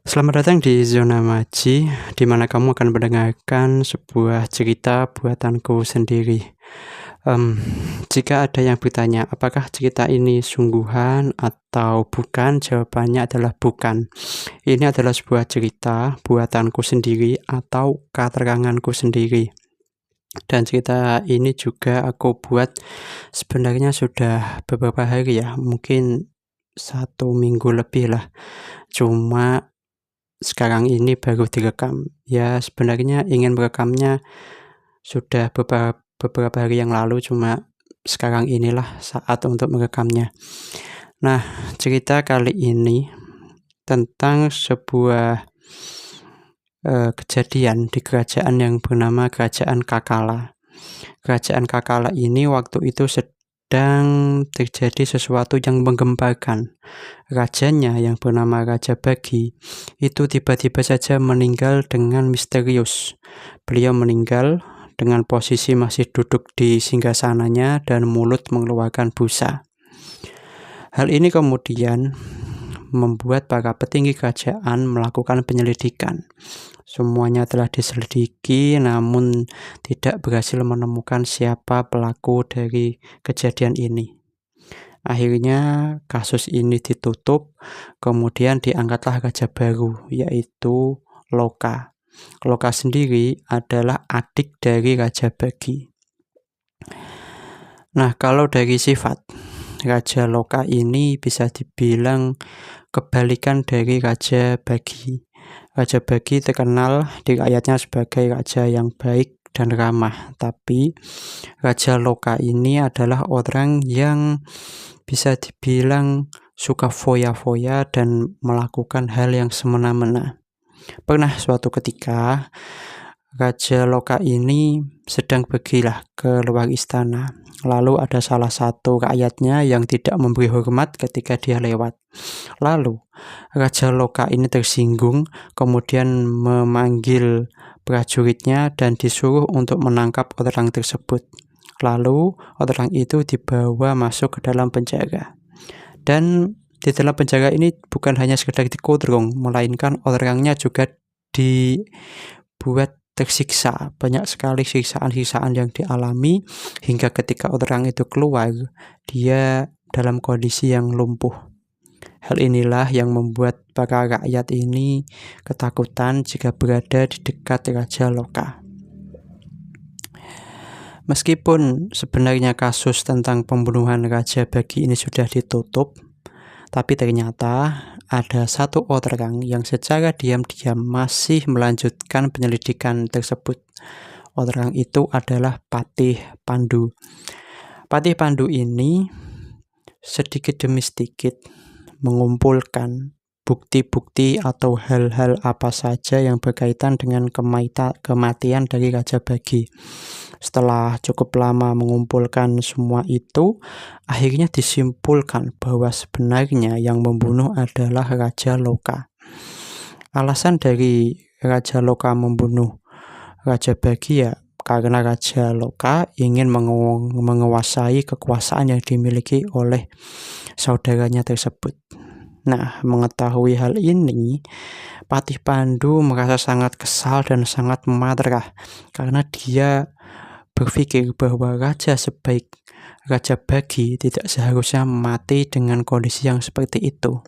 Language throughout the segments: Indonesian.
Selamat datang di Zona Maji, di mana kamu akan mendengarkan sebuah cerita buatanku sendiri. Jika ada yang bertanya, apakah cerita ini sungguhan atau bukan? Jawabannya adalah bukan. Ini adalah sebuah cerita buatanku sendiri atau keteranganku sendiri. Dan cerita ini juga aku buat sebenarnya sudah beberapa hari ya, mungkin 1 minggu lebih lah. Cuma sekarang ini baru direkam. Ya sebenarnya ingin merekamnya sudah beberapa hari yang lalu, cuma sekarang inilah saat untuk merekamnya. Nah, cerita kali ini tentang sebuah kejadian di kerajaan yang bernama Kerajaan Kakala. Kerajaan Kakala ini waktu itu sedang terjadi sesuatu yang menggemparkan. Rajanya yang bernama Raja Bagi itu tiba-tiba saja meninggal dengan misterius. Beliau meninggal dengan posisi masih duduk di singgasananya dan mulut mengeluarkan busa. Hal ini kemudian membuat para petinggi kerajaan melakukan penyelidikan. Semuanya telah diselidiki, namun tidak berhasil menemukan siapa pelaku dari kejadian ini. Akhirnya kasus ini ditutup, kemudian diangkatlah raja baru, yaitu Loka. Loka sendiri adalah adik dari Raja Bagi. Nah, kalau dari sifat, Raja Loka ini bisa dibilang kebalikan dari Raja Bagi. Raja Bagi terkenal di rakyatnya sebagai raja yang baik dan ramah, tapi Raja Loka ini adalah orang yang bisa dibilang suka foya-foya dan melakukan hal yang semena-mena. Pernah suatu ketika Raja Loka ini sedang pergilah ke luar istana. Lalu ada salah satu rakyatnya yang tidak memberi hormat ketika dia lewat. Lalu Raja Loka ini tersinggung, kemudian memanggil prajuritnya dan disuruh untuk menangkap orang tersebut. Lalu orang itu dibawa masuk ke dalam penjara. Dan di dalam penjara ini bukan hanya sekedar dikurung, melainkan orangnya juga dibuat tersiksa. Banyak sekali siksaan-siksaan yang dialami hingga ketika orang itu keluar, dia dalam kondisi yang lumpuh. Hal inilah yang membuat para rakyat ini ketakutan jika berada di dekat Raja Loka. Meskipun sebenarnya kasus tentang pembunuhan Raja Bagi ini sudah ditutup, tapi ternyata ada satu orang yang secara diam-diam masih melanjutkan penyelidikan tersebut. Orang itu adalah Patih Pandu. Patih Pandu ini sedikit demi sedikit mengumpulkan bukti-bukti atau hal-hal apa saja yang berkaitan dengan kematian dari Raja Bagi. Setelah cukup lama mengumpulkan semua itu, akhirnya disimpulkan bahwa sebenarnya yang membunuh adalah Raja Loka. Alasan dari Raja Loka membunuh Raja Bagi ya karena Raja Loka ingin menguasai kekuasaan yang dimiliki oleh saudaranya tersebut. Nah, mengetahui hal ini, Patih Pandu merasa sangat kesal dan sangat marah karena dia berpikir bahwa raja sebaik Raja Bagi tidak seharusnya mati dengan kondisi yang seperti itu.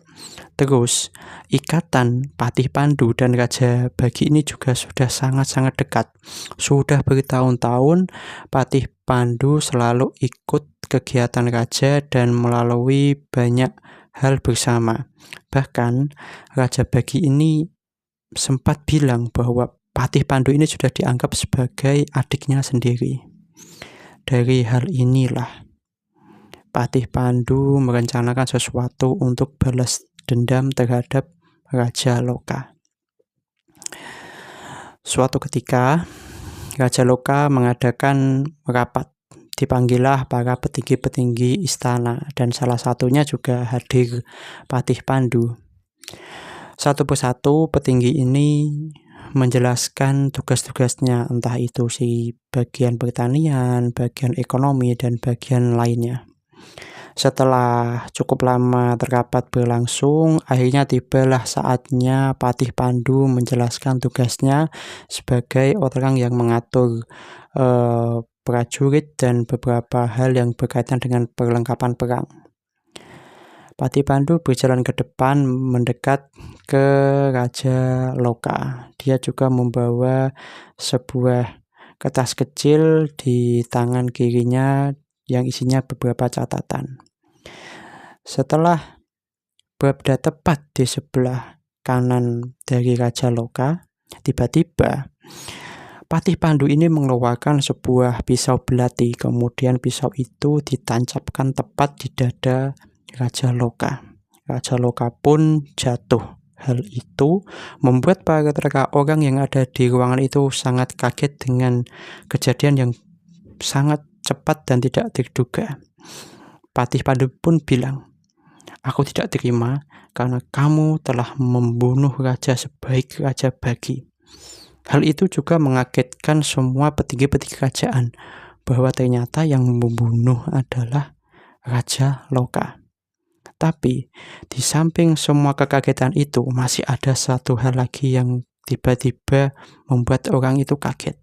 Terus, ikatan Patih Pandu dan Raja Bagi ini juga sudah sangat-sangat dekat. Sudah bertahun-tahun, Patih Pandu selalu ikut kegiatan raja dan melalui banyak hal bersama. Bahkan, Raja Bagi ini sempat bilang bahwa Patih Pandu ini sudah dianggap sebagai adiknya sendiri. Dari hal inilah Patih Pandu merencanakan sesuatu untuk balas dendam terhadap Raja Loka. Suatu ketika Raja Loka mengadakan rapat. Dipanggillah para petinggi-petinggi istana dan salah satunya juga hadir Patih Pandu. Satu persatu petinggi ini menjelaskan tugas-tugasnya, entah itu bagian pertanian, bagian ekonomi, dan bagian lainnya. Setelah cukup lama rapat berlangsung, akhirnya tibalah saatnya Patih Pandu menjelaskan tugasnya sebagai orang yang mengatur prajurit dan beberapa hal yang berkaitan dengan perlengkapan perang. Patih Pandu berjalan ke depan mendekat ke Raja Loka. Dia juga membawa sebuah kertas kecil di tangan kirinya yang isinya beberapa catatan. Setelah berada tepat di sebelah kanan dari Raja Loka, tiba-tiba Patih Pandu ini mengeluarkan sebuah pisau belati. Kemudian pisau itu ditancapkan tepat di dada Raja Loka. Raja Loka pun jatuh. Hal itu membuat para orang yang ada di ruangan itu sangat kaget dengan kejadian yang sangat cepat dan tidak terduga. Patih Pandu pun bilang, "Aku tidak terima karena kamu telah membunuh raja sebaik Raja Bagi." Hal itu juga mengagetkan semua petinggi-petinggi kerajaan bahwa ternyata yang membunuh adalah Raja Loka. Tapi di samping semua kekagetan itu masih ada satu hal lagi yang tiba-tiba membuat orang itu kaget.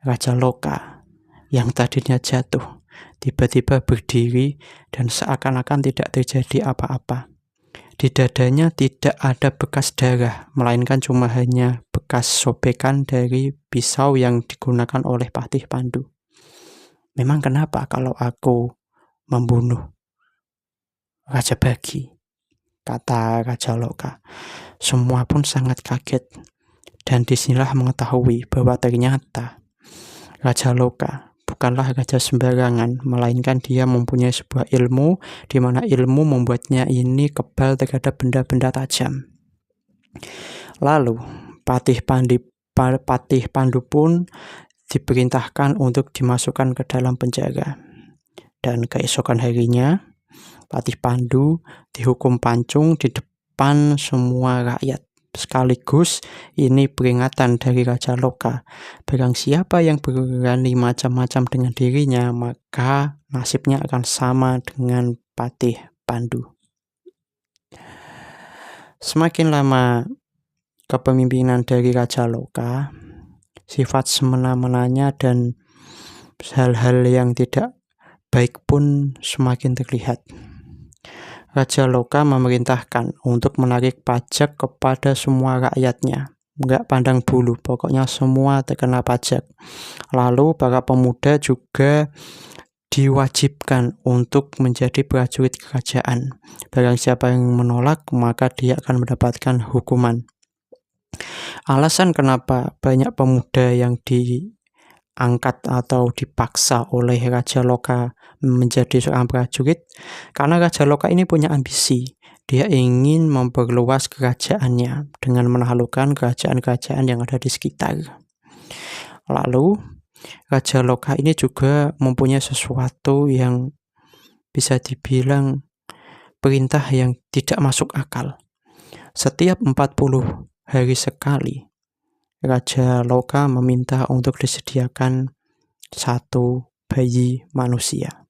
Raja Loka yang tadinya jatuh tiba-tiba berdiri dan seakan-akan tidak terjadi apa-apa. Di dadanya tidak ada bekas darah, melainkan cuma hanya bekas sobekan dari pisau yang digunakan oleh Patih Pandu. "Memang kenapa kalau aku membunuh Raja Bagi?" kata Raja Loka. Semua pun sangat kaget, dan disinilah mengetahui bahwa ternyata Raja Loka bukanlah raja sembarangan, melainkan dia mempunyai sebuah ilmu, di mana ilmu membuatnya ini kebal terhadap benda-benda tajam. Lalu, Patih Pandu pun diperintahkan untuk dimasukkan ke dalam penjara. Dan keesokan harinya, Patih Pandu dihukum pancung di depan semua rakyat. Sekaligus ini peringatan dari Raja Loka. Barang siapa yang berani macam-macam dengan dirinya, maka nasibnya akan sama dengan Patih Pandu. Semakin lama kepemimpinan dari Raja Loka, sifat semena-menanya dan hal-hal yang tidak baik pun semakin terlihat. Raja Loka memerintahkan untuk menarik pajak kepada semua rakyatnya. Nggak pandang bulu, pokoknya semua terkena pajak. Lalu para pemuda juga diwajibkan untuk menjadi prajurit kerajaan. Barang siapa yang menolak, maka dia akan mendapatkan hukuman. Alasan kenapa banyak pemuda yang diangkat atau dipaksa oleh Raja Loka menjadi seorang prajurit, karena Raja Loka ini punya ambisi. Dia ingin memperluas kerajaannya dengan menaklukkan kerajaan-kerajaan yang ada di sekitar. Lalu Raja Loka ini juga mempunyai sesuatu yang bisa dibilang perintah yang tidak masuk akal. Setiap 40 hari sekali, Raja Loka meminta untuk disediakan satu bayi manusia.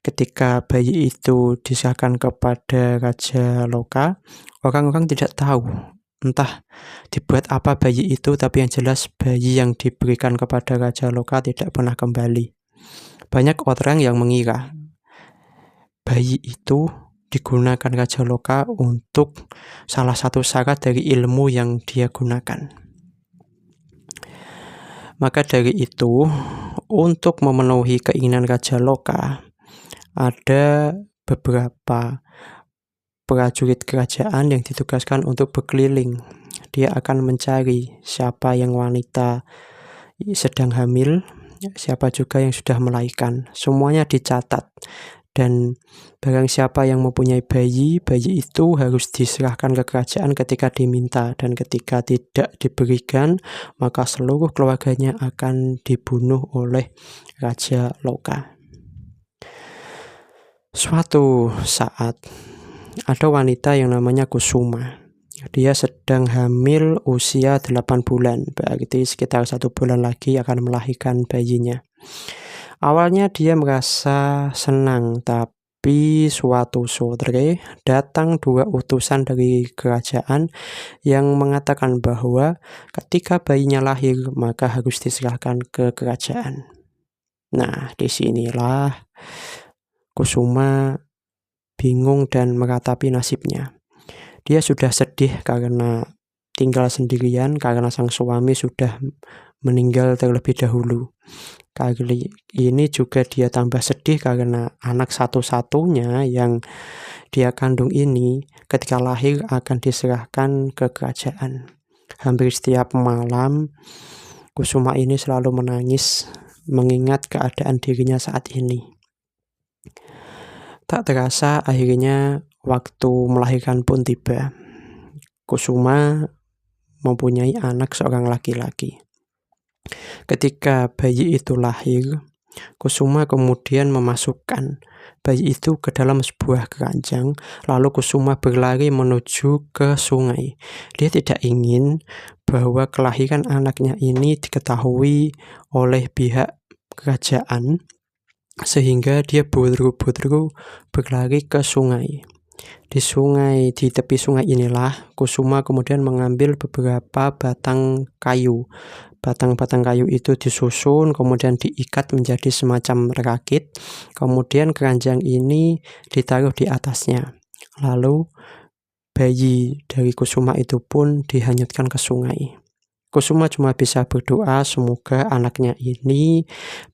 Ketika bayi itu diserahkan kepada Raja Loka, orang-orang tidak tahu entah dibuat apa bayi itu, tapi yang jelas bayi yang diberikan kepada Raja Loka tidak pernah kembali. Banyak orang yang mengira bayi itu digunakan Raja Loka untuk salah satu syarat dari ilmu yang dia gunakan. Maka dari itu, untuk memenuhi keinginan Raja Loka, ada beberapa prajurit kerajaan yang ditugaskan untuk berkeliling. Dia akan mencari siapa yang wanita sedang hamil, siapa juga yang sudah melahirkan. Semuanya dicatat. Dan barang siapa yang mempunyai bayi itu harus diserahkan ke kerajaan ketika diminta. Dan ketika tidak diberikan, maka seluruh keluarganya akan dibunuh oleh Raja Loka. Suatu saat, ada wanita yang namanya Kusuma. Dia sedang hamil usia 8 bulan, berarti sekitar 1 bulan lagi akan melahirkan bayinya. Awalnya dia merasa senang, tapi suatu sore datang 2 utusan dari kerajaan yang mengatakan bahwa ketika bayinya lahir maka harus diserahkan ke kerajaan. Nah, disinilah Kusuma bingung dan meratapi nasibnya. Dia sudah sedih karena tinggal sendirian karena sang suami sudah meninggal terlebih dahulu. Kali ini juga dia tambah sedih karena anak satu-satunya yang dia kandung ini ketika lahir akan diserahkan ke kerajaan. Hampir setiap malam Kusuma ini selalu menangis mengingat keadaan dirinya saat ini. Tak terasa akhirnya waktu melahirkan pun tiba. Kusuma mempunyai anak seorang laki-laki. Ketika bayi itu lahir, Kusuma kemudian memasukkan bayi itu ke dalam sebuah keranjang, lalu Kusuma berlari menuju ke sungai. Dia tidak ingin bahwa kelahiran anaknya ini diketahui oleh pihak kerajaan, sehingga dia buru-buru berlari ke sungai. Di tepi sungai inilah Kusuma kemudian mengambil beberapa batang kayu. Batang-batang kayu itu disusun kemudian diikat menjadi semacam rakit. Kemudian keranjang ini ditaruh di atasnya. Lalu bayi dari Kusuma itu pun dihanyutkan ke sungai. Kusuma cuma bisa berdoa semoga anaknya ini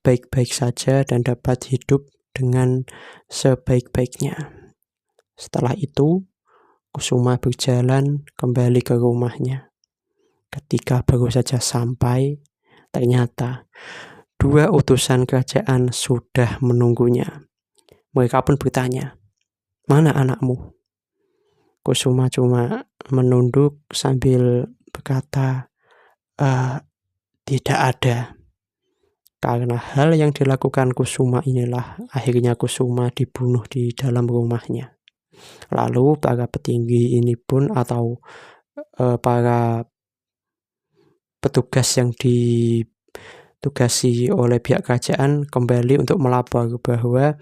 baik-baik saja dan dapat hidup dengan sebaik-baiknya. Setelah itu, Kusuma berjalan kembali ke rumahnya. Ketika baru saja sampai, ternyata 2 utusan kerajaan sudah menunggunya. Mereka pun bertanya, "Mana anakmu?" Kusuma cuma menunduk sambil berkata, tidak ada. Karena hal yang dilakukan Kusuma inilah akhirnya Kusuma dibunuh di dalam rumahnya. Lalu para petinggi ini pun atau para petugas yang ditugasi oleh pihak kerajaan kembali untuk melapor bahwa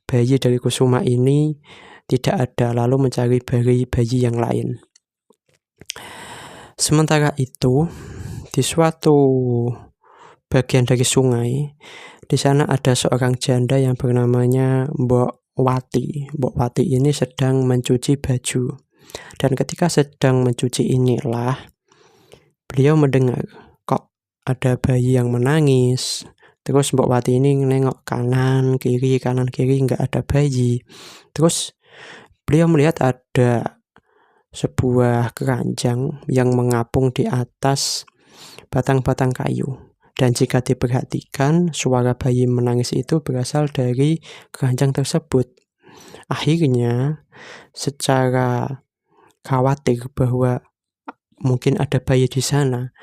bayi dari Kusuma ini tidak ada, lalu mencari bayi yang lain. Sementara itu, di suatu bagian dari sungai, di sana ada seorang janda yang bernamanya Mbok Wati. Mbok Wati ini sedang mencuci baju. Dan ketika sedang mencuci inilah, beliau mendengar kok ada bayi yang menangis. Terus Mbok Wati ini nengok kanan kiri nggak ada bayi. Terus beliau melihat ada sebuah keranjang yang mengapung di atas batang-batang kayu. Dan jika diperhatikan, suara bayi menangis itu berasal dari keranjang tersebut. Akhirnya, secara khawatir bahwa mungkin ada bayi di sana,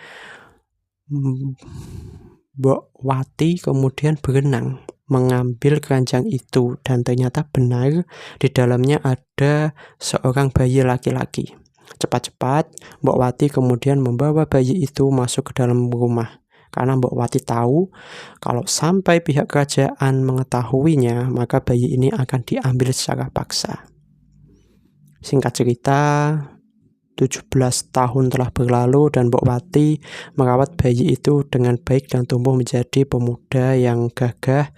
Mbok Wati kemudian berenang mengambil keranjang itu dan ternyata benar di dalamnya ada seorang bayi laki-laki. Cepat-cepat Mbok Wati kemudian membawa bayi itu masuk ke dalam rumah. Karena Mbok Wati tahu kalau sampai pihak kerajaan mengetahuinya, maka bayi ini akan diambil secara paksa. Singkat cerita, 17 tahun telah berlalu dan Mbok Wati merawat bayi itu dengan baik dan tumbuh menjadi pemuda yang gagah,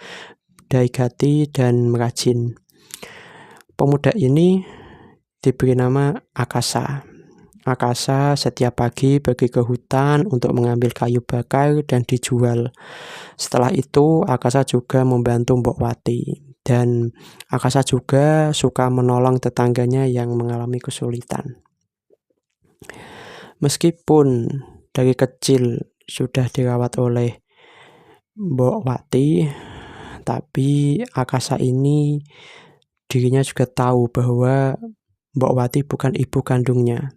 baik hati, dan rajin. Pemuda ini diberi nama Akasa. Akasa setiap pagi pergi ke hutan untuk mengambil kayu bakar dan dijual. Setelah itu, Akasa juga membantu Mbok Wati. Dan Akasa juga suka menolong tetangganya yang mengalami kesulitan. Meskipun dari kecil sudah dirawat oleh Mbok Wati, tapi Akasa ini dirinya juga tahu bahwa Mbok Wati bukan ibu kandungnya.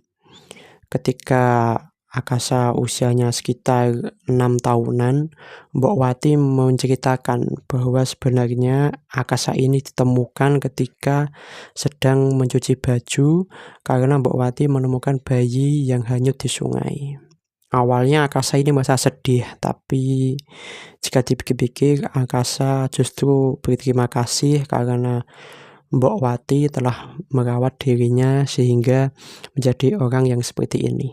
Ketika Akasa usianya sekitar 6 tahunan, Mbok Wati menceritakan bahwa sebenarnya Akasa ini ditemukan ketika sedang mencuci baju karena Mbok Wati menemukan bayi yang hanyut di sungai. Awalnya Akasa ini merasa sedih, tapi jika dipikir-pikir, Akasa justru berterima kasih karena Mbok Wati telah merawat dirinya sehingga menjadi orang yang seperti ini.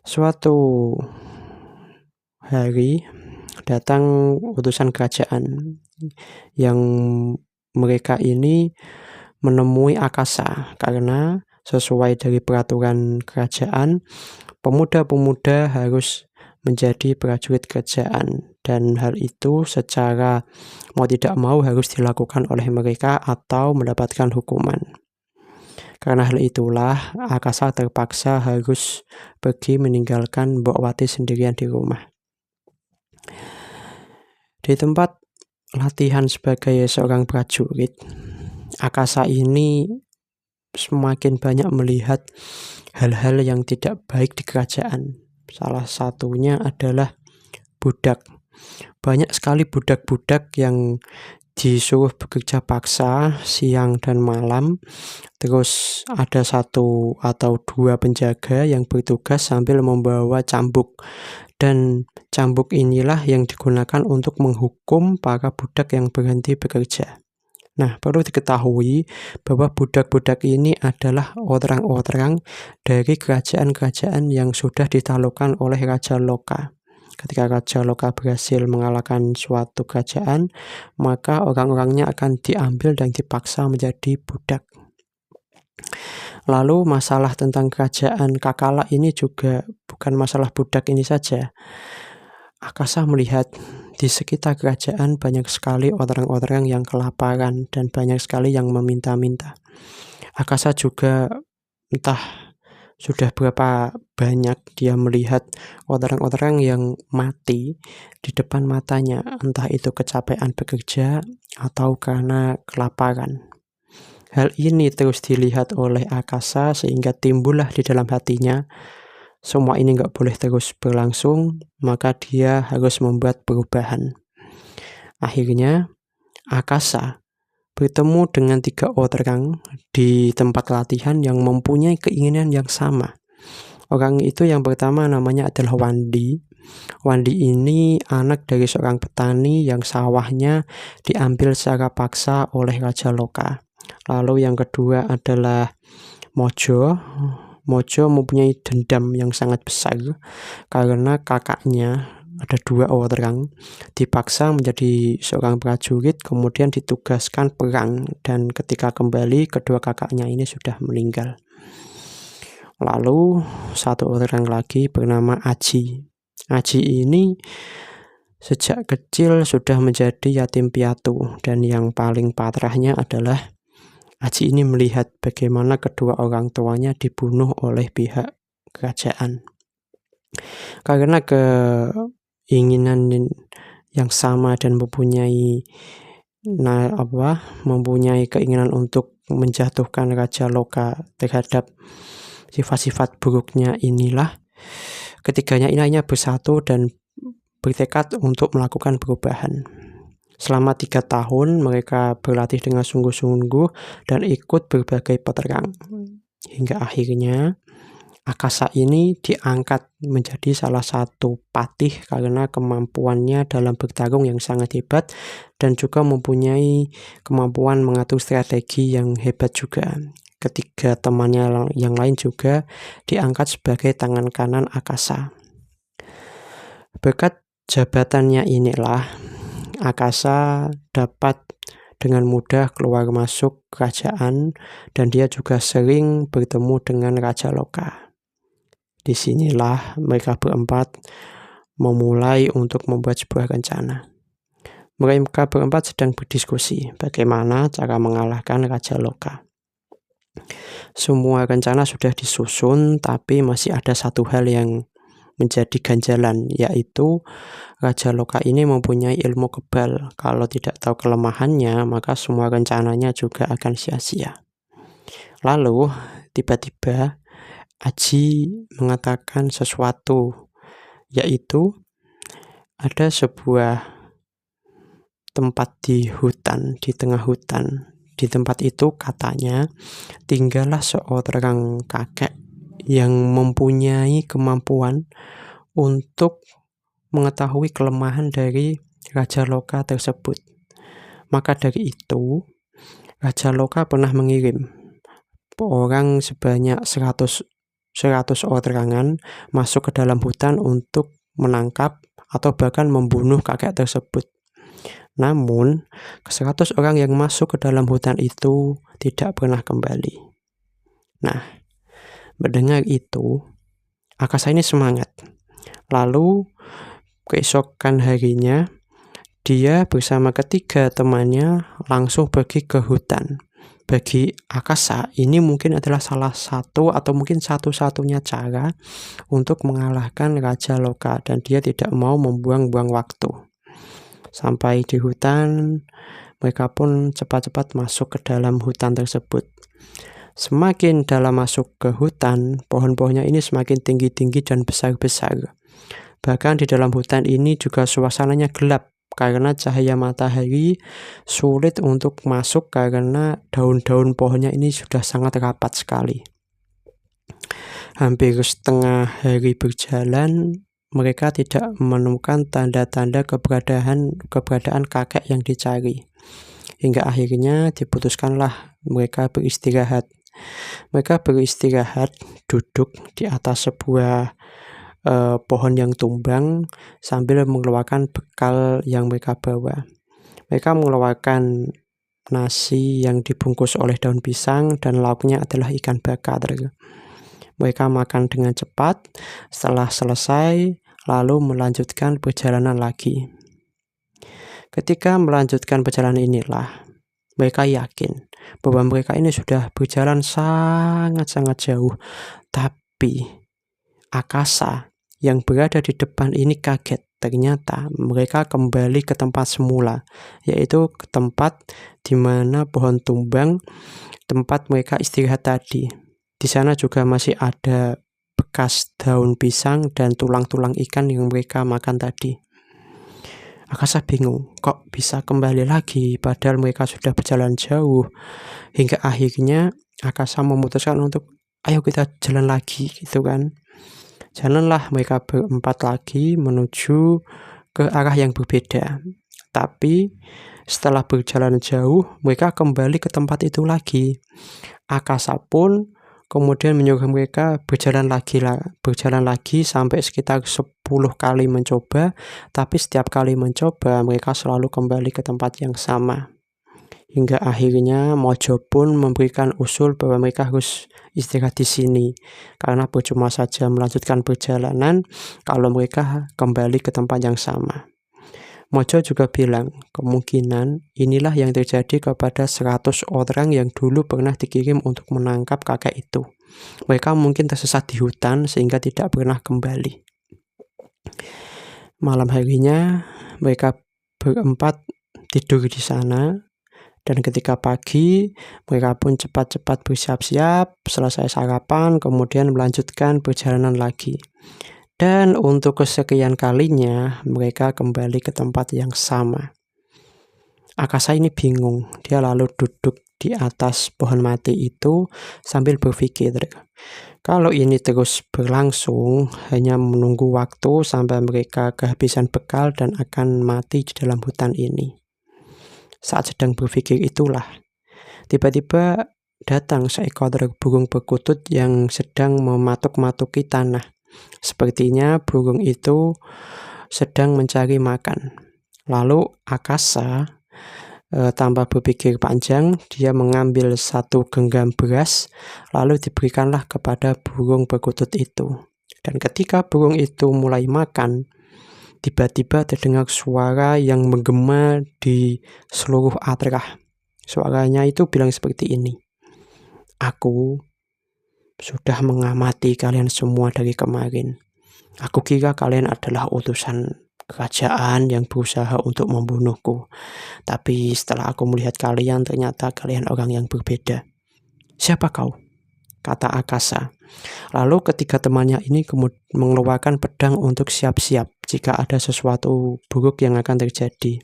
Suatu hari datang utusan kerajaan yang mereka ini menemui Akasa karena sesuai dari peraturan kerajaan, pemuda-pemuda harus menjadi prajurit kerajaan dan hal itu secara mau tidak mau harus dilakukan oleh mereka atau mendapatkan hukuman. Karena hal itulah Akasa terpaksa harus pergi meninggalkan Mbok Wati sendirian di rumah. Di tempat latihan sebagai seorang prajurit, Akasa ini semakin banyak melihat hal-hal yang tidak baik di kerajaan. Salah satunya adalah budak. Banyak sekali budak-budak yang disuruh bekerja paksa siang dan malam. Terus ada 1 atau 2 penjaga yang bertugas sambil membawa cambuk. Dan cambuk inilah yang digunakan untuk menghukum para budak yang berhenti bekerja. Nah, perlu diketahui bahwa budak-budak ini adalah orang-orang dari kerajaan-kerajaan yang sudah ditaklukkan oleh Raja Loka. Ketika Raja Loka berhasil mengalahkan suatu kerajaan, maka orang-orangnya akan diambil dan dipaksa menjadi budak. Lalu masalah tentang kerajaan Kakala ini juga bukan masalah budak ini saja. Akasa melihat di sekitar kerajaan banyak sekali orang-orang yang kelaparan dan banyak sekali yang meminta-minta. Akasa juga entah sudah berapa banyak dia melihat orang-orang yang mati di depan matanya, entah itu kecapean bekerja atau karena kelaparan. Hal ini terus dilihat oleh Akasa sehingga timbullah di dalam hatinya, semua ini nggak boleh terus berlangsung, maka dia harus membuat perubahan. Akhirnya Akasa bertemu dengan 3 orang di tempat latihan yang mempunyai keinginan yang sama. Orang itu yang pertama namanya adalah Wandi. Wandi ini anak dari seorang petani yang sawahnya diambil secara paksa oleh Raja Loka. Lalu yang kedua adalah Mojo. Mojo mempunyai dendam yang sangat besar karena kakaknya, ada 2 orang, dipaksa menjadi seorang prajurit kemudian ditugaskan perang dan ketika kembali kedua kakaknya ini sudah meninggal. Lalu 1 orang lagi bernama Aji. Aji ini sejak kecil sudah menjadi yatim piatu dan yang paling parahnya adalah Aji ini melihat bagaimana kedua orang tuanya dibunuh oleh pihak kerajaan. Karena keinginan yang sama dan mempunyai keinginan untuk menjatuhkan Raja Loka terhadap sifat-sifat buruknya inilah, ketiganya ini hanya bersatu dan bertekad untuk melakukan perubahan. Selama 3 tahun mereka berlatih dengan sungguh-sungguh dan ikut berbagai peterang. Hingga akhirnya Akasa ini diangkat menjadi salah satu patih karena kemampuannya dalam bertarung yang sangat hebat dan juga mempunyai kemampuan mengatur strategi yang hebat juga. Ketiga temannya yang lain juga diangkat sebagai tangan kanan Akasa. Berkat jabatannya inilah Akasa dapat dengan mudah keluar masuk kerajaan dan dia juga sering bertemu dengan Raja Loka. Disinilah mereka berempat memulai untuk membuat sebuah rencana. Mereka berempat sedang berdiskusi bagaimana cara mengalahkan Raja Loka. Semua rencana sudah disusun, tapi masih ada satu hal yang menjadi ganjalan, yaitu Raja Loka ini mempunyai ilmu kebal. Kalau tidak tahu kelemahannya, maka semua rencananya juga akan sia-sia. Lalu, tiba-tiba Aji mengatakan sesuatu, yaitu ada sebuah tempat di hutan, di tengah hutan. Di tempat itu katanya tinggallah seorang kakek yang mempunyai kemampuan untuk mengetahui kelemahan dari Raja Loka tersebut. Maka dari itu, Raja Loka pernah mengirim orang sebanyak 100 orangan masuk ke dalam hutan untuk menangkap atau bahkan membunuh kakek tersebut. Namun, ke-100 orang yang masuk ke dalam hutan itu tidak pernah kembali. Nah, mendengar itu, Akasa ini semangat. Lalu, keesokan harinya, dia bersama ketiga temannya langsung pergi ke hutan. Bagi Akasa, ini mungkin adalah salah satu atau mungkin satu-satunya cara untuk mengalahkan Raja Loka, dan dia tidak mau membuang-buang waktu. Sampai di hutan, mereka pun cepat-cepat masuk ke dalam hutan tersebut. Semakin dalam masuk ke hutan, pohon-pohonnya ini semakin tinggi-tinggi dan besar-besar. Bahkan di dalam hutan ini juga suasananya gelap, karena cahaya matahari sulit untuk masuk karena daun-daun pohonnya ini sudah sangat rapat sekali. Hampir setengah hari berjalan, mereka tidak menemukan tanda-tanda keberadaan kakek yang dicari. Hingga akhirnya diputuskanlah mereka beristirahat. Mereka beristirahat duduk di atas sebuah pohon yang tumbang sambil mengeluarkan bekal yang mereka bawa. Mereka mengeluarkan nasi yang dibungkus oleh daun pisang dan lauknya adalah ikan bakar. Mereka makan dengan cepat. Setelah selesai, lalu melanjutkan perjalanan lagi. Ketika melanjutkan perjalanan inilah, mereka yakin bahwa mereka ini sudah berjalan sangat-sangat jauh. Tapi Akasa yang berada di depan ini kaget. Ternyata mereka kembali ke tempat semula, yaitu ke tempat di mana pohon tumbang, tempat mereka istirahat tadi. Di sana juga masih ada bekas daun pisang dan tulang-tulang ikan yang mereka makan tadi. Akasa bingung, kok bisa kembali lagi padahal mereka sudah berjalan jauh. Hingga akhirnya Akasa memutuskan untuk ayo kita jalan lagi gitu kan. Jalanlah mereka berempat lagi menuju ke arah yang berbeda. Tapi setelah berjalan jauh, mereka kembali ke tempat itu lagi. Akasa pun kemudian menyuruh mereka berjalan lagi sampai sekitar 10 kali mencoba. Tapi setiap kali mencoba, mereka selalu kembali ke tempat yang sama. Hingga akhirnya Mojo pun memberikan usul bahwa mereka harus istirahat di sini karena percuma saja melanjutkan perjalanan kalau mereka kembali ke tempat yang sama. Mojo juga bilang kemungkinan inilah yang terjadi kepada 100 orang yang dulu pernah dikirim untuk menangkap kakek itu. Mereka mungkin tersesat di hutan sehingga tidak pernah kembali. Malam harinya mereka berempat tidur di sana. Dan ketika pagi, mereka pun cepat-cepat bersiap-siap, selesai sarapan, kemudian melanjutkan perjalanan lagi. Dan untuk kesekian kalinya, mereka kembali ke tempat yang sama. Akasa ini bingung, dia lalu duduk di atas pohon mati itu sambil berpikir, kalau ini terus berlangsung, hanya menunggu waktu sampai mereka kehabisan bekal dan akan mati di dalam hutan ini. Saat sedang berpikir itulah, tiba-tiba datang seekor burung perkutut yang sedang mematuk-matuki tanah. Sepertinya burung itu sedang mencari makan. Lalu Akasa tanpa berpikir panjang, dia mengambil satu genggam beras, lalu diberikanlah kepada burung perkutut itu. Dan ketika burung itu mulai makan, tiba-tiba terdengar suara yang menggema di seluruh arah. Suaranya itu bilang seperti ini, aku sudah mengamati kalian semua dari kemarin. Aku kira kalian adalah utusan kerajaan yang berusaha untuk membunuhku. Tapi setelah aku melihat kalian, ternyata kalian orang yang berbeda. Siapa kau? Kata Akasa. Lalu ketiga temannya ini mengeluarkan pedang untuk siap-siap jika ada sesuatu buruk yang akan terjadi.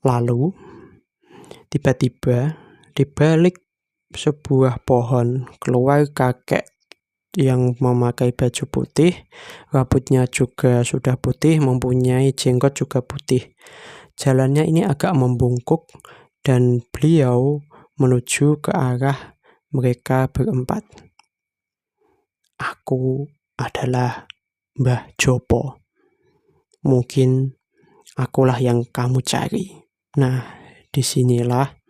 Lalu tiba-tiba di balik sebuah pohon keluar kakek yang memakai baju putih, rambutnya juga sudah putih, mempunyai jenggot juga putih. Jalannya ini agak membungkuk dan beliau menuju ke arah mereka berempat. Aku adalah Mbah Jopo. Mungkin akulah yang kamu cari. Nah, disinilah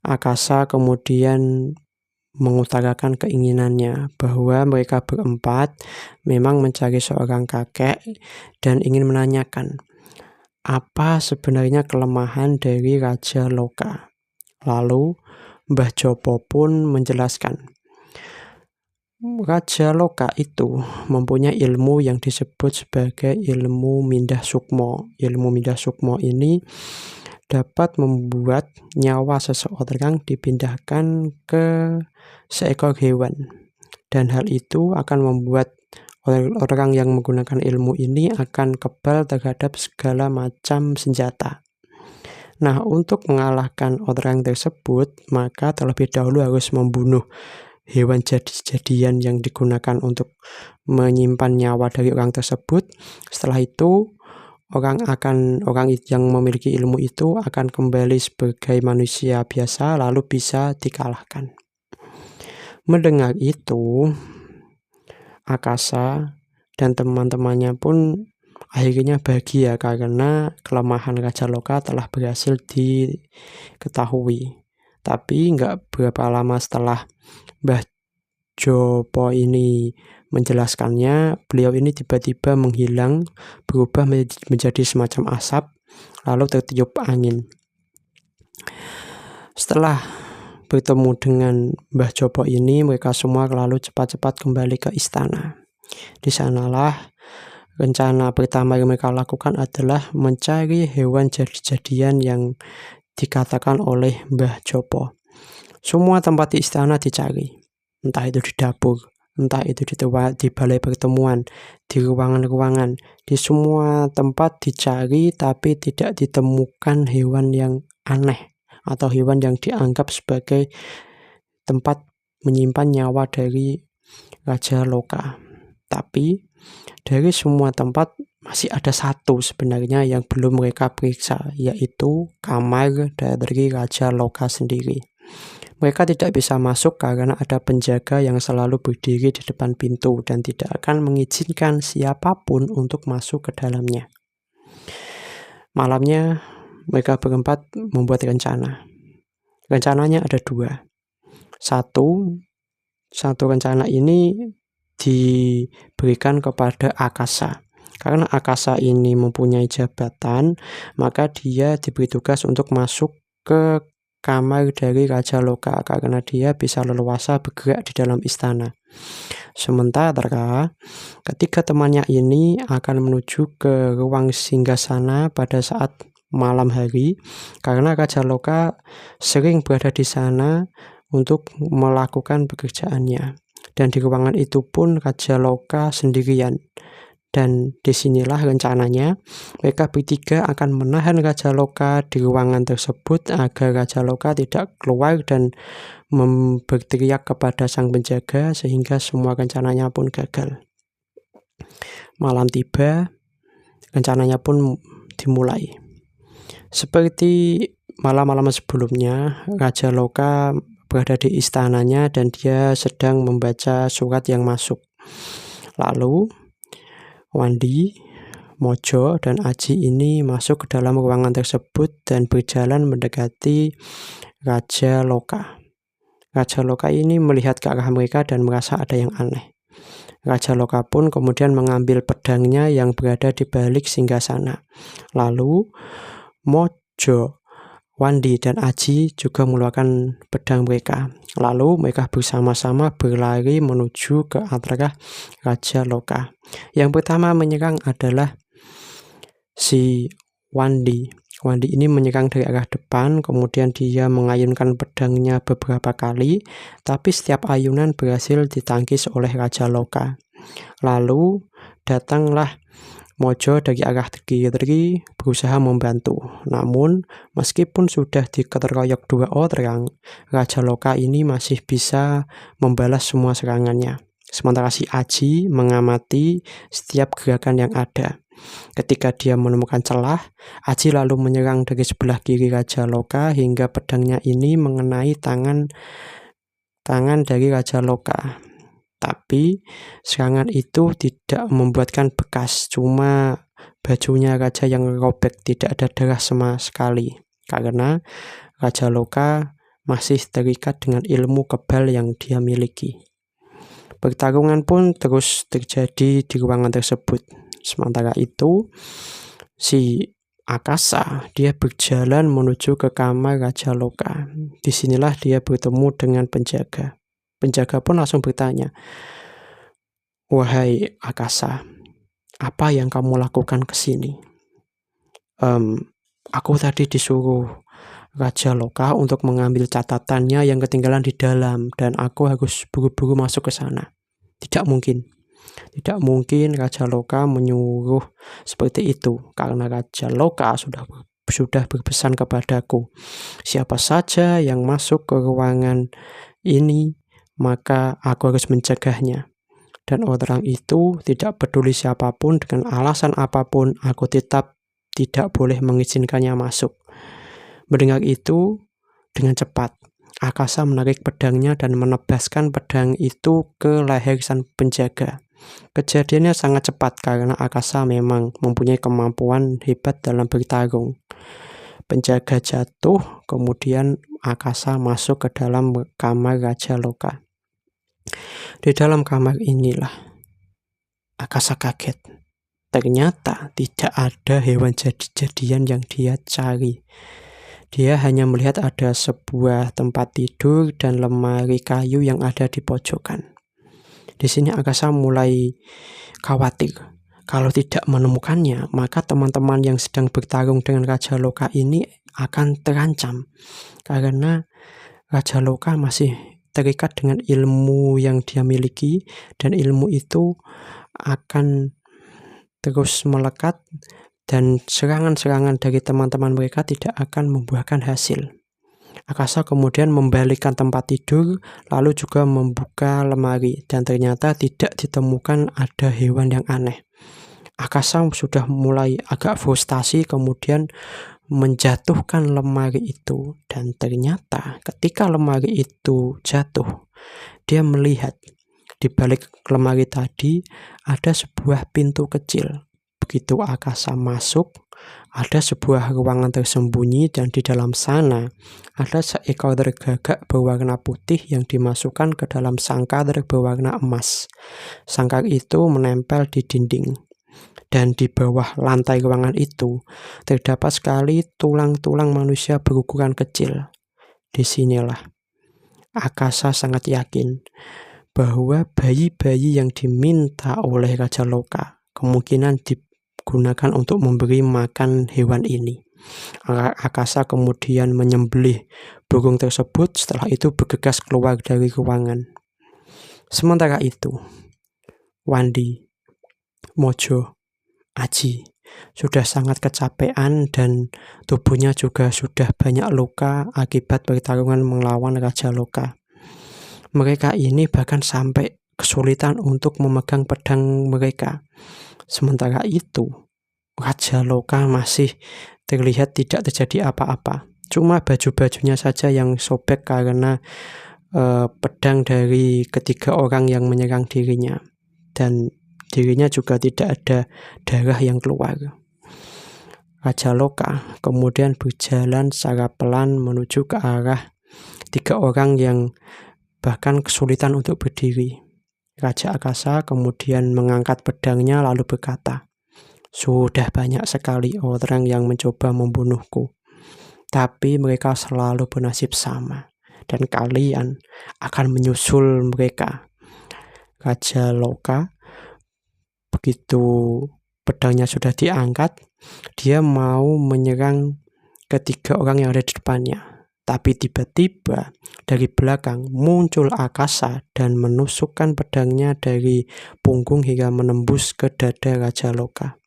Akasa kemudian mengutarakan keinginannya bahwa mereka berempat memang mencari seorang kakek dan ingin menanyakan apa sebenarnya kelemahan dari Raja Loka. Lalu Mbah Jopo pun menjelaskan, Raja Loka itu mempunyai ilmu yang disebut sebagai ilmu Mindah Sukmo. Ilmu Mindah Sukmo ini dapat membuat nyawa seseorang dipindahkan ke seekor hewan. Dan hal itu akan membuat orang yang menggunakan ilmu ini akan kebal terhadap segala macam senjata. Nah, untuk mengalahkan orang tersebut, maka terlebih dahulu harus membunuh hewan jadi-jadian yang digunakan untuk menyimpan nyawa dari orang tersebut. Setelah itu, orang yang memiliki ilmu itu akan kembali sebagai manusia biasa lalu bisa dikalahkan. Mendengar itu, Akasa dan teman-temannya pun akhirnya bahagia karena kelemahan Raja Loka telah berhasil diketahui. Tapi nggak berapa lama setelah Mbah Jopo ini menjelaskannya, beliau ini tiba-tiba menghilang, berubah menjadi semacam asap, lalu tertiup angin. Setelah bertemu dengan Mbah Jopo ini, mereka semua lalu cepat-cepat kembali ke istana. Di sanalah rencana pertama yang mereka lakukan adalah mencari hewan jadi-jadian yang dikatakan oleh Mbah Jopo. Semua tempat di istana dicari, entah itu di dapur, entah itu di balai pertemuan, di ruangan-ruangan, di semua tempat dicari tapi tidak ditemukan hewan yang aneh atau hewan yang dianggap sebagai tempat menyimpan nyawa dari Raja Loka. Tapi dari semua tempat masih ada satu sebenarnya yang belum mereka periksa, yaitu kamar dari Raja Loka sendiri. Mereka tidak bisa masuk karena ada penjaga yang selalu berdiri di depan pintu dan tidak akan mengizinkan siapapun untuk masuk ke dalamnya. Malamnya, mereka berempat membuat rencana. Rencananya ada dua. Satu rencana ini diberikan kepada Akasa. Karena Akasa ini mempunyai jabatan, maka dia diberi tugas untuk masuk ke kamar dari Raja Loka karena dia bisa leluasa bergerak di dalam istana. Sementara ketiga temannya ini akan menuju ke ruang singgasana pada saat malam hari karena Raja Loka sering berada di sana untuk melakukan pekerjaannya. Dan di ruangan itu pun Raja Loka sendirian. Dan disinilah rencananya mereka bertiga akan menahan Raja Loka di ruangan tersebut agar Raja Loka tidak keluar dan berteriak kepada sang penjaga sehingga semua rencananya pun gagal. Malam tiba, rencananya pun dimulai. Seperti malam-malam sebelumnya, Raja Loka berada di istananya dan dia sedang membaca surat yang masuk. Lalu Wandi, Mojo, dan Aji ini masuk ke dalam ruangan tersebut dan berjalan mendekati Raja Loka. Raja Loka ini melihat ke arah mereka dan merasa ada yang aneh. Raja Loka pun kemudian mengambil pedangnya yang berada di balik singgasana. Lalu Mojo, Wandi, dan Aji juga mengeluarkan pedang mereka. Lalu mereka bersama-sama berlari menuju ke arah Raja Loka. Yang pertama menyerang adalah si Wandi. Wandi ini menyerang dari arah depan, kemudian dia mengayunkan pedangnya beberapa kali, tapi setiap ayunan berhasil ditangkis oleh Raja Loka. Lalu datanglah Mojo dari arah kiri berusaha membantu. Namun, meskipun sudah dikeroyok dua orang, Raja Loka ini masih bisa membalas semua serangannya. Sementara si Aji mengamati setiap gerakan yang ada. Ketika dia menemukan celah, Aji lalu menyerang dari sebelah kiri Raja Loka hingga pedangnya ini mengenai tangan dari Raja Loka. Tapi serangan itu tidak membuatkan bekas, cuma bajunya raja yang robek, tidak ada darah sama sekali. Karena Raja Loka masih terikat dengan ilmu kebal yang dia miliki. Pertarungan pun terus terjadi di ruangan tersebut. Sementara itu, si Akasa dia berjalan menuju ke kamar Raja Loka. Disinilah dia bertemu dengan penjaga. Penjaga pun langsung bertanya, "Wahai Akasa, apa yang kamu lakukan ke sini?" Aku tadi disuruh Raja Loka untuk mengambil catatannya yang ketinggalan di dalam, dan aku harus buru-buru masuk ke sana." Tidak mungkin Raja Loka menyuruh seperti itu, karena Raja Loka sudah berpesan kepadaku, siapa saja yang masuk ke ruangan ini, maka aku harus mencegahnya. Dan orang itu tidak peduli siapapun, dengan alasan apapun, aku tetap tidak boleh mengizinkannya masuk. Mendengar itu, dengan cepat, Akasa menarik pedangnya dan menebaskan pedang itu ke leher sang penjaga. Kejadiannya sangat cepat karena Akasa memang mempunyai kemampuan hebat dalam bertarung. Penjaga jatuh, kemudian Akasa masuk ke dalam kamar Raja Loka. Di dalam kamar inilah Akasa kaget. Ternyata tidak ada hewan jadi-jadian yang dia cari. Dia hanya melihat ada sebuah tempat tidur dan lemari kayu yang ada di pojokan. Di sini Akasa mulai khawatir. Kalau tidak menemukannya, maka teman-teman yang sedang bertarung dengan Raja Loka ini akan terancam. Karena Raja Loka masih terikat dengan ilmu yang dia miliki, dan ilmu itu akan terus melekat, dan serangan-serangan dari teman-teman mereka tidak akan membuahkan hasil. Akasa kemudian membalikkan tempat tidur, lalu juga membuka lemari, dan ternyata tidak ditemukan ada hewan yang aneh. Akasa sudah mulai agak frustasi, kemudian menjatuhkan lemari itu, dan ternyata ketika lemari itu jatuh, dia melihat di balik lemari tadi ada sebuah pintu kecil. Begitu Akasa masuk, ada sebuah ruangan tersembunyi, dan di dalam sana ada seekor gagak berwarna putih yang dimasukkan ke dalam sangkar berwarna emas. Sangkar itu menempel di dinding, dan di bawah lantai ruangan itu terdapat sekali tulang-tulang manusia berukuran kecil. Disinilah Akasa sangat yakin bahwa bayi-bayi yang diminta oleh Raja Loka kemungkinan digunakan untuk memberi makan hewan ini. Akasa kemudian menyembelih burung tersebut, setelah itu bergegas keluar dari ruangan. Sementara itu, Wandi, Mojo, Aji sudah sangat kecapean dan tubuhnya juga sudah banyak luka akibat pertarungan melawan Raja Loka. Mereka ini bahkan sampai kesulitan untuk memegang pedang mereka. Sementara itu, Raja Loka masih terlihat tidak terjadi apa-apa. Cuma baju-bajunya saja yang sobek karena pedang dari ketiga orang yang menyerang dirinya. Dan dirinya juga tidak ada darah yang keluar. Raja Loka kemudian berjalan secara pelan menuju ke arah tiga orang yang bahkan kesulitan untuk berdiri. Raja Akasa kemudian mengangkat pedangnya lalu berkata, "Sudah banyak sekali orang yang mencoba membunuhku, tapi mereka selalu bernasib sama, dan kalian akan menyusul mereka." Raja Loka begitu pedangnya sudah diangkat, dia mau menyerang ketiga orang yang ada di depannya. Tapi tiba-tiba dari belakang muncul Akasa dan menusukkan pedangnya dari punggung hingga menembus ke dada Raja Loka.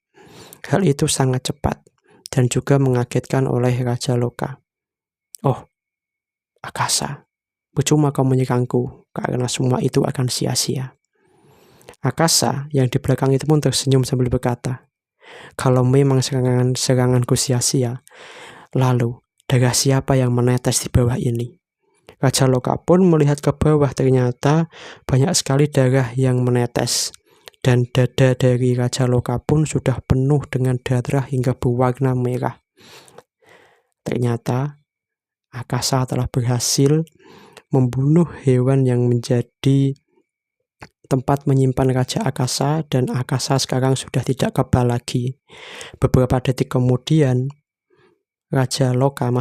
Hal itu sangat cepat dan juga mengagetkan oleh Raja Loka. "Oh, Akasa, percuma kau menyerangku, karena semua itu akan sia-sia." Akasa yang di belakang itu pun tersenyum sambil berkata, "Kalau memang seranganku sia-sia, lalu darah siapa yang menetes di bawah ini?" Raja Loka pun melihat ke bawah, ternyata banyak sekali darah yang menetes. Dan dada dari Raja Loka pun sudah penuh dengan darah hingga berwarna merah. Ternyata Akasa telah berhasil membunuh hewan yang menjadi tempat menyimpan Raja Akasa, dan Akasa sekarang sudah tidak kebal lagi. Beberapa detik kemudian, Raja Loka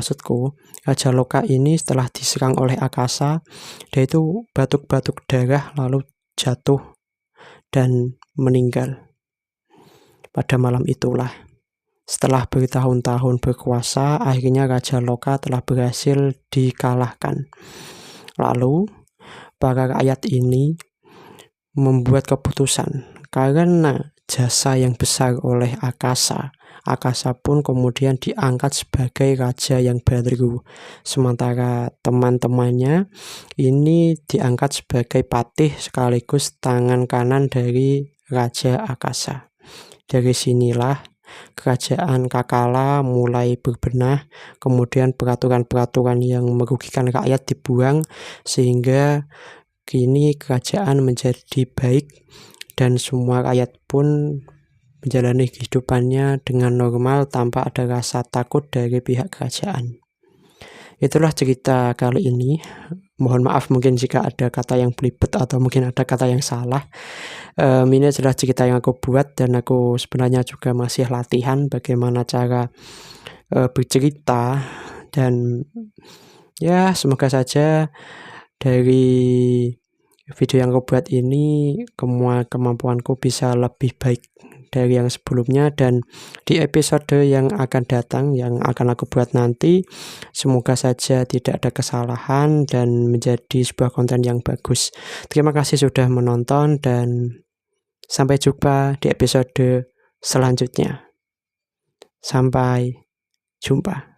ini setelah diserang oleh Akasa, dia itu batuk-batuk darah lalu jatuh dan meninggal. Pada malam itulah, setelah bertahun-tahun berkuasa, akhirnya Raja Loka telah berhasil dikalahkan. Lalu, para rakyat ini membuat keputusan karena jasa yang besar oleh Akasa. Akasa pun kemudian diangkat sebagai raja yang baru. Sementara teman-temannya ini diangkat sebagai patih sekaligus tangan kanan dari Raja Akasa. Dari sinilah kerajaan Kakala mulai berbenah, kemudian peraturan-peraturan yang merugikan rakyat dibuang, sehingga kini kerajaan menjadi baik dan semua rakyat pun menjalani kehidupannya dengan normal tanpa ada rasa takut dari pihak kerajaan. Itulah cerita kali ini. Mohon maaf mungkin jika ada kata yang belibet atau mungkin ada kata yang salah. Ini adalah cerita yang aku buat dan aku sebenarnya juga masih latihan bagaimana cara bercerita, dan ya semoga saja dari video yang aku buat ini kemampuanku bisa lebih baik dari yang sebelumnya, dan di episode yang akan datang yang akan aku buat nanti semoga saja tidak ada kesalahan dan menjadi sebuah konten yang bagus. Terima kasih sudah menonton dan sampai jumpa di episode selanjutnya. Sampai jumpa.